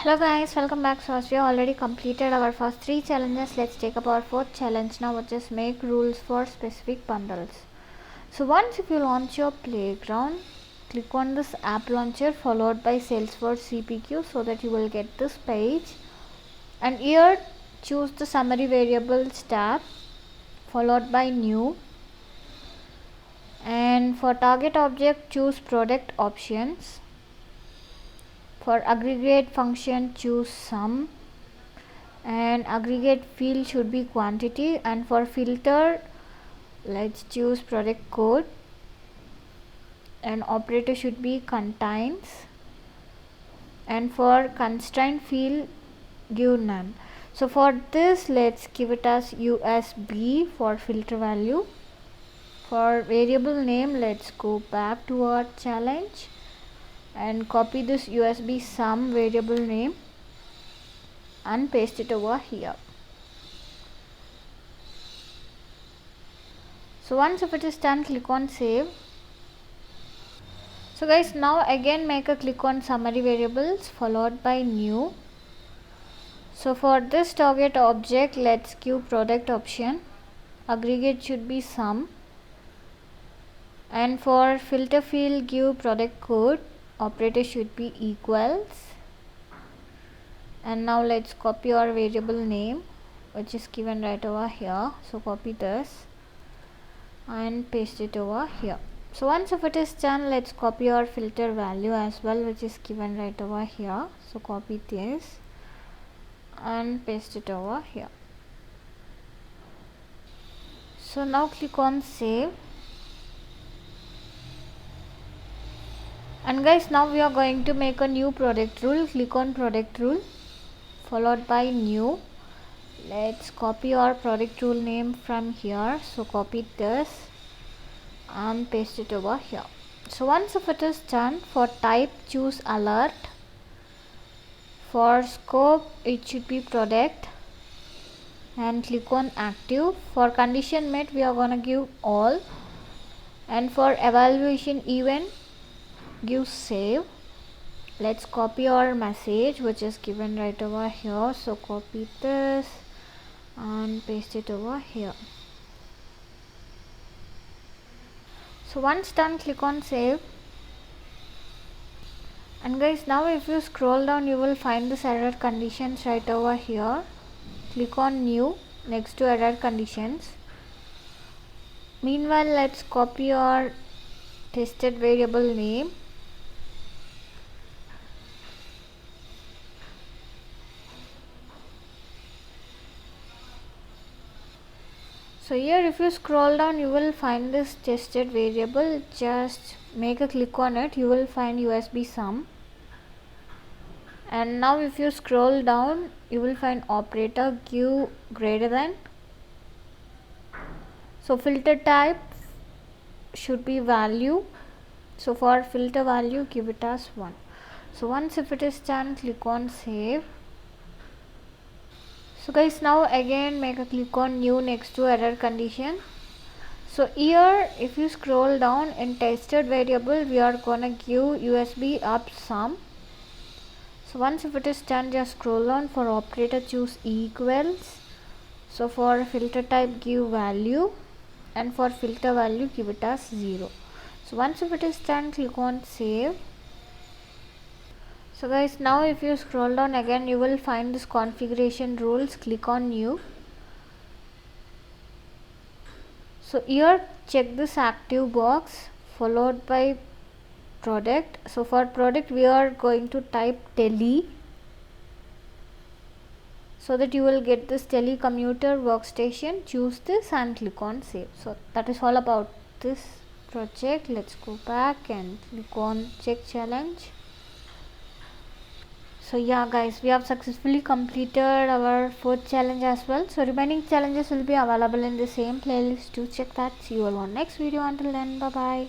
Hello guys, welcome back. So as we have already completed our first 3 challenges, let's take up our 4th challenge now, which is make rules for specific bundles. So once if you launch your playground, click on this app launcher followed by Salesforce CPQ so that you will get this page, and here choose the summary variables tab followed by new, and for target object choose product options. For aggregate function choose sum, and aggregate field should be quantity, and for filter let's choose product code, and operator should be contains, and for constraint field give none. So for this let's give it as USB for filter value. For variable name let's go back to our challenge and copy this USB sum variable name and paste it over here. So once if it is done, click on save. So guys, now again make a click on summary variables followed by new. So for this target object let's give product option, aggregate should be sum, and for filter field give product code, operator should be equals. And now let's copy our variable name which is given right over here. So copy this and paste it over here. So once if it is done, let's copy our filter value as well, which is given right over here. So copy this and paste it over here. So now click on save. And guys, now we are going to make a new product rule. Click on product rule followed by new. Let's copy our product rule name from here. So copy this and paste it over here. So once if it is done, for type choose alert. For scope it should be product and click on active. For condition met we are gonna give all, and for evaluation event give save. Let's copy our message which is given right over here. So copy this and paste it over here. So once done, click on save. And guys, now if you scroll down you will find this error conditions right over here. Click on new next to error conditions. Meanwhile let's copy our tested variable name. So here if you scroll down you will find this tested variable. Just make a click on it, you will find USB sum. And now if you scroll down you will find operator give greater than. So filter type should be value. So for filter value give it as 1. So once if it is done, click on save. So guys, now again make a click on new next to error condition. So here if you scroll down in tested variable we are gonna give USB up sum. So once if it is done, just scroll down. For operator choose equals. So for filter type give value, and for filter value give it as 0. So once if it is done, click on save. So guys, now if you scroll down again you will find this configuration rules. Click on new. So here check this active box followed by product. So for product we are going to type tele so that you will get this telecommuter workstation. Choose this and click on save. So that is all about this project. Let's go back and click on check challenge. So yeah guys, we have successfully completed our 4th challenge as well. So remaining challenges will be available in the same playlist. Do check that. See you all on next video. Until then, bye bye.